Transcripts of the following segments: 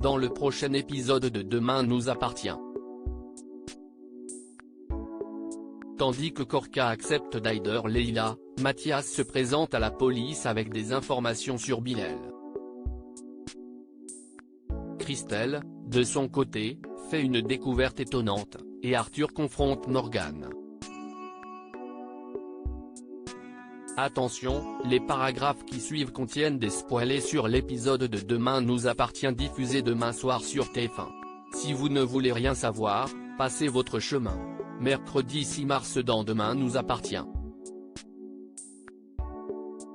dans le prochain épisode de Demain nous appartient. Tandis que Korka accepte d'aider Leila, Mathias se présente à la police avec des informations sur Bilal. Christelle, de son côté, fait une découverte étonnante, et Arthur confronte Morgane. Attention, les paragraphes qui suivent contiennent des spoilers sur l'épisode de Demain nous appartient diffusé demain soir sur TF1. Si vous ne voulez rien savoir, passez votre chemin. Mercredi 6 mars dans Demain nous appartient.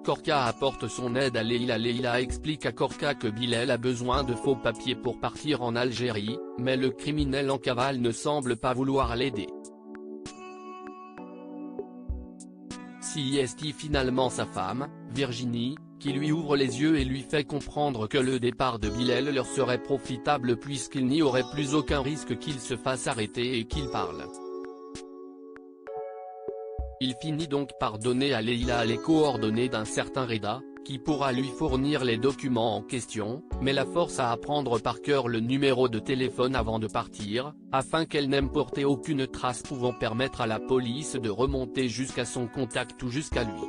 Korka apporte son aide à Leila. Leila explique à Korka que Bilal a besoin de faux papiers pour partir en Algérie, mais le criminel en cavale ne semble pas vouloir l'aider. Si est finalement sa femme, Virginie, qui lui ouvre les yeux et lui fait comprendre que le départ de Bilal leur serait profitable puisqu'il n'y aurait plus aucun risque qu'il se fasse arrêter et qu'il parle. Il finit donc par donner à Leila les coordonnées d'un certain Reda, qui pourra lui fournir les documents en question, mais la force à apprendre par cœur le numéro de téléphone avant de partir, afin qu'elle n'aime porter aucune trace pouvant permettre à la police de remonter jusqu'à son contact ou jusqu'à lui.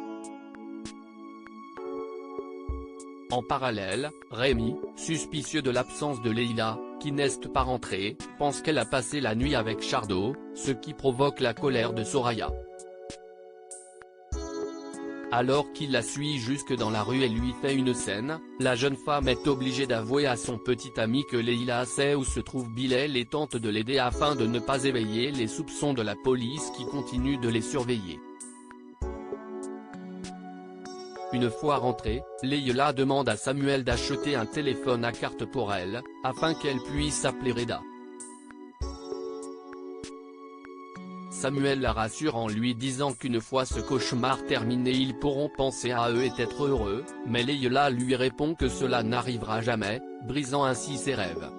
En parallèle, Rémi, suspicieux de l'absence de Leila, qui n'est pas rentrée, pense qu'elle a passé la nuit avec Chardot, ce qui provoque la colère de Soraya. Alors qu'il la suit jusque dans la rue et lui fait une scène, la jeune femme est obligée d'avouer à son petit ami que Leila sait où se trouve Bilal et tente de l'aider afin de ne pas éveiller les soupçons de la police qui continue de les surveiller. Une fois rentrée, Leila demande à Samuel d'acheter un téléphone à carte pour elle, afin qu'elle puisse appeler Reda. Samuel la rassure en lui disant qu'une fois ce cauchemar terminé ils pourront penser à eux et être heureux, mais Leila lui répond que cela n'arrivera jamais, brisant ainsi ses rêves.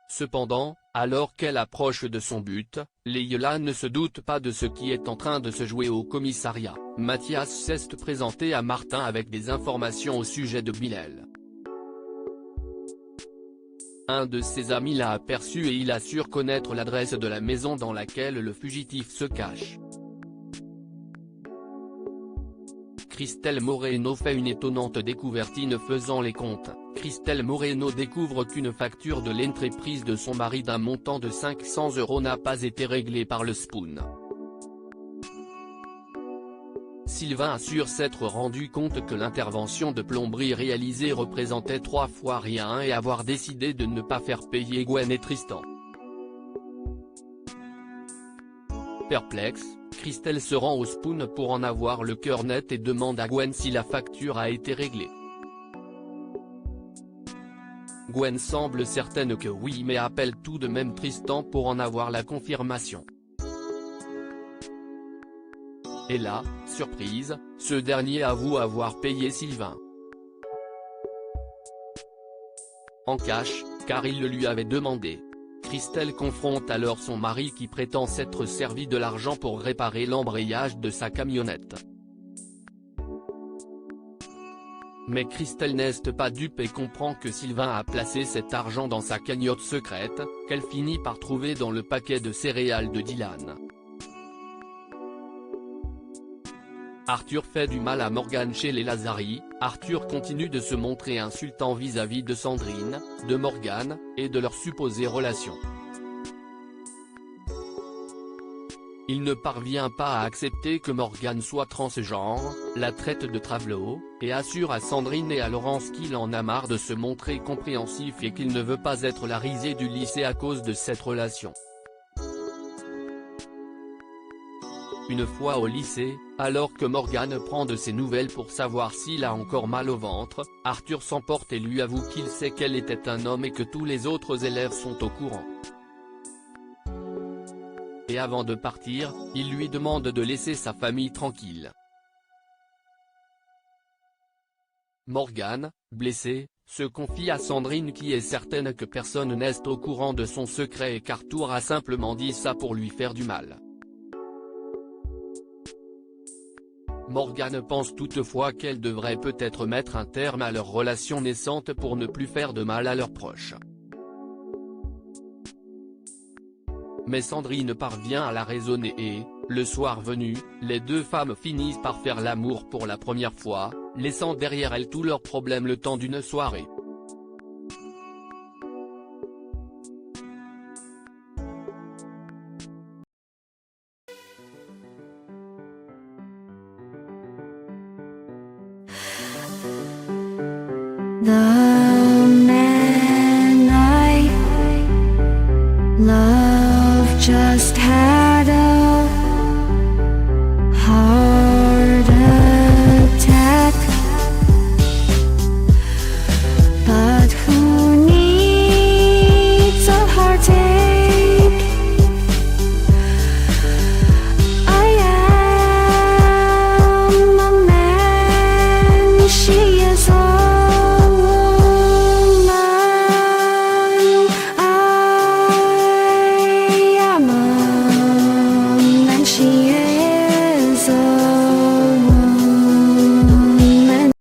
Cependant, alors qu'elle approche de son but, Leila ne se doute pas de ce qui est en train de se jouer au commissariat. Mathias s'est présenté à Martin avec des informations au sujet de Bilal. Un de ses amis l'a aperçu et il assure connaître l'adresse de la maison dans laquelle le fugitif se cache. Christelle Moreno fait une étonnante découverte. En faisant les comptes, Christelle Moreno découvre qu'une facture de l'entreprise de son mari d'un montant de 500 € n'a pas été réglée par le Spoon. Sylvain assure s'être rendu compte que l'intervention de plomberie réalisée représentait 3 fois rien et avoir décidé de ne pas faire payer Gwen et Tristan. Perplexe, Christelle se rend au Spoon pour en avoir le cœur net et demande à Gwen si la facture a été réglée. Gwen semble certaine que oui mais appelle tout de même Tristan pour en avoir la confirmation. Et là, surprise, ce dernier avoue avoir payé Sylvain. En cash, car il le lui avait demandé. Christelle confronte alors son mari qui prétend s'être servi de l'argent pour réparer l'embrayage de sa camionnette. Mais Christelle n'est pas dupe et comprend que Sylvain a placé cet argent dans sa cagnotte secrète, qu'elle finit par trouver dans le paquet de céréales de Dylan. Arthur fait du mal à Morgane chez les Lazari. Arthur continue de se montrer insultant vis-à-vis de Sandrine, de Morgane, et de leur supposée relation. Il ne parvient pas à accepter que Morgane soit transgenre, la traite de travelot, et assure à Sandrine et à Laurence qu'il en a marre de se montrer compréhensif et qu'il ne veut pas être la risée du lycée à cause de cette relation. Une fois au lycée, alors que Morgane prend de ses nouvelles pour savoir s'il a encore mal au ventre, Arthur s'emporte et lui avoue qu'il sait qu'elle était un homme et que tous les autres élèves sont au courant. Et avant de partir, il lui demande de laisser sa famille tranquille. Morgane, blessée, se confie à Sandrine qui est certaine que personne n'est au courant de son secret et qu'Arthur a simplement dit ça pour lui faire du mal. Morgan pense toutefois qu'elle devrait peut-être mettre un terme à leur relation naissante pour ne plus faire de mal à leurs proches. Mais Sandrine parvient à la raisonner et, le soir venu, les deux femmes finissent par faire l'amour pour la première fois, laissant derrière elles tous leurs problèmes le temps d'une soirée. The man I love just had a heart attack, but who needs a heartache? I am a man, she is a she